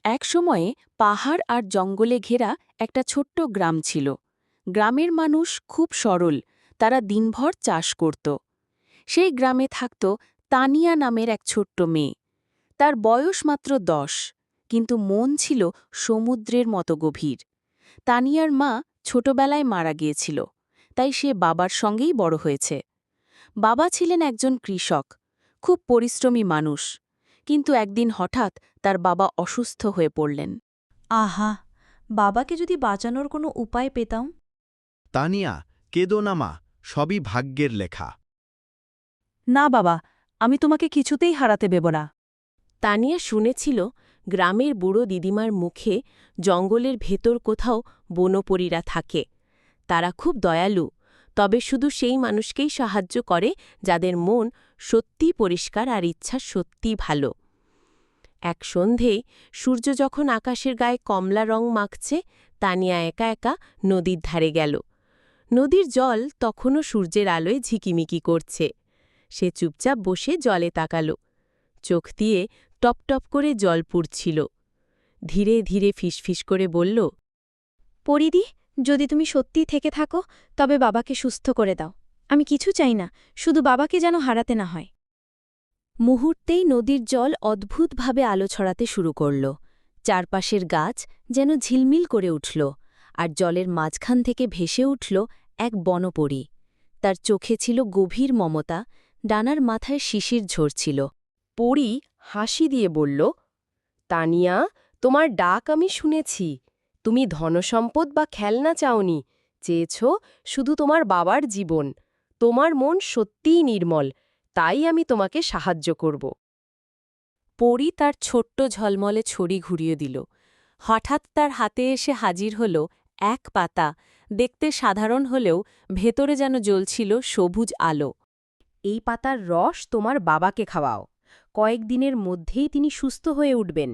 একসময়ে পাহাড় আর জঙ্গলে ঘেরা একটা ছোট্ট গ্রাম ছিল। গ্রামের মানুষ খুব সরল, তারা দিনভর চাষ করত। সেই গ্রামে থাকত তানিয়া নামের এক ছোট্ট মেয়ে। তার বয়স মাত্র 10, কিন্তু মন ছিল সমুদ্রের মতো গভীর। তানিয়ার মা ছোটবেলায় মারা গিয়েছিল, তাই সে বাবার সঙ্গেই বড় হয়েছে। বাবা ছিলেন একজন কৃষক, খুব পরিশ্রমী মানুষ, কিন্তু একদিন হঠাৎ তার বাবা অসুস্থ হয়ে পড়লেন। আহা, বাবাকে যদি বাঁচানোর কোনো উপায় পেতাম। তানিয়া, কেঁদো না মা, সবই ভাগ্যের লেখা। না বাবা, আমি তোমাকে কিছুতেই হারাতে দেব না। তানিয়া শুনেছিল গ্রামের বুড়ো দিদিমার মুখে জঙ্গলের ভেতর কোথাও বনপরীরা থাকে। তারা খুব দয়ালু, তবে শুধু সেই মানুষকেই সাহায্য করে যাদের মন সত্যিই পরিষ্কার আর ইচ্ছা সত্যিই ভালো। এক সন্ধেয় সূর্য যখন আকাশের গায়ে কমলা রং মাখছে, তানিয়া একা একা নদীর ধারে গেল। নদীর জল তখনও সূর্যের আলোয় ঝিকিমিকি করছে। সে চুপচাপ বসে জলে তাকাল। চোখ দিয়ে টপ টপ করে জল পড়ছিল। ধীরে ধীরে ফিসফিস করে বলল, পরিদি, যদি তুমি সত্যিই থেকে থাকো তবে বাবাকে সুস্থ করে দাও। আমি কিছু চাই না, শুধু বাবাকে যেন হারাতে না হয়। মুহূর্তেই নদীর জল অদ্ভুতভাবে আলো ছড়াতে শুরু করল। চারপাশের গাছ যেন ঝিলমিল করে উঠল, আর জলের মাঝখান থেকে ভেসে উঠল এক বনপরী। তার চোখে ছিল গভীর মমতা, ডানার মাথায় শিশির ঝরছিল। পরী হাসি দিয়ে বলল, তানিয়া, তোমার ডাক আমি শুনেছি। তুমি ধনসম্পদ বা খেলনা চাওনি, চেয়েছ শুধু তোমার বাবার জীবন। তোমার মন সত্যিই নির্মল, তাই আমি তোমাকে সাহায্য করব। পরী তার ছোট্ট ঝলমলে ছড়ি ঘুরিয়ে দিল। হঠাৎ তার হাতে এসে হাজির হল এক পাতা, দেখতে সাধারণ হলেও ভেতরে যেন জ্বলছিল সবুজ আলো। এই পাতার রস তোমার বাবাকে খাওয়াও, কয়েকদিনের মধ্যেই তিনি সুস্থ হয়ে উঠবেন।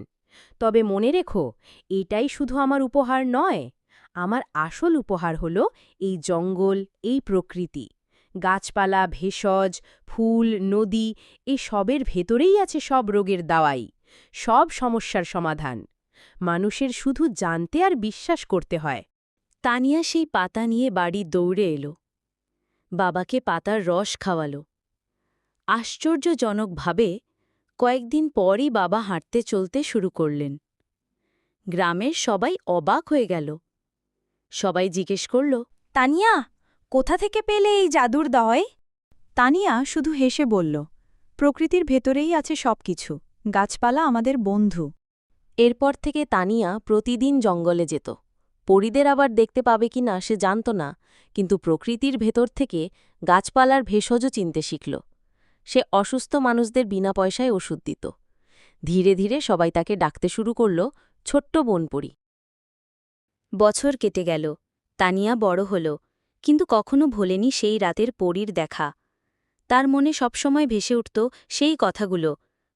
তবে মনে রেখো, এটাই শুধু আমার উপহার নয়। আমার আসল উপহার হল এই জঙ্গল, এই প্রকৃতি। গাছপালা, ভেষজ, ফুল, নদী, এই সবের ভেতরেই আছে সব রোগের দাওয়াই, সব সমস্যার সমাধান। মানুষের শুধু জানতে আর বিশ্বাস করতে হয়। তানিয়া সেই পাতা নিয়ে বাড়ি দৌড়ে এলো। বাবাকে পাতার রস খাওয়ালো। আশ্চর্যজনকভাবে কয়েকদিন পরই বাবা হাঁটতে চলতে শুরু করলেন। গ্রামের সবাই অবাক হয়ে গেল। সবাই জিজ্ঞেস করল, তানিয়া, কোথা থেকে পেলে এই জাদুর দয়? তানিয়া শুধু হেসে বলল, প্রকৃতির ভেতরেই আছে সবকিছু, গাছপালা আমাদের বন্ধু। এরপর থেকে তানিয়া প্রতিদিন জঙ্গলে যেত। পরীদের আবার দেখতে পাবে কিনা সে জানত না, কিন্তু প্রকৃতির ভেতর থেকে গাছপালার ভেষজও চিনতে শিখল। সে অসুস্থ মানুষদের বিনা পয়সায় ওষুধ দিত। ধীরে ধীরে সবাই তাকে ডাকতে শুরু করল ছোট্ট বনপরী। বছর কেটে গেল, তানিয়া বড় হল, কিন্তু কখনো ভোলেনি সেই রাতের পরীর দেখা। তার মনে সবসময় ভেসে উঠত সেই কথাগুলো,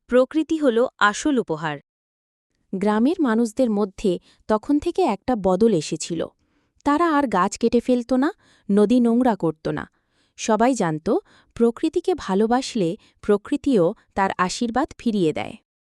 প্রকৃতি হল আসল উপহার। গ্রামের মানুষদের মধ্যে তখন থেকে একটা বদল এসেছিল। তারা আর গাছ কেটে ফেলত না, নদী নোংরা করত না। সবাই জানত প্রকৃতিকে ভালোবাসলে প্রকৃতিও তার আশীর্বাদ ফিরিয়ে দেয়।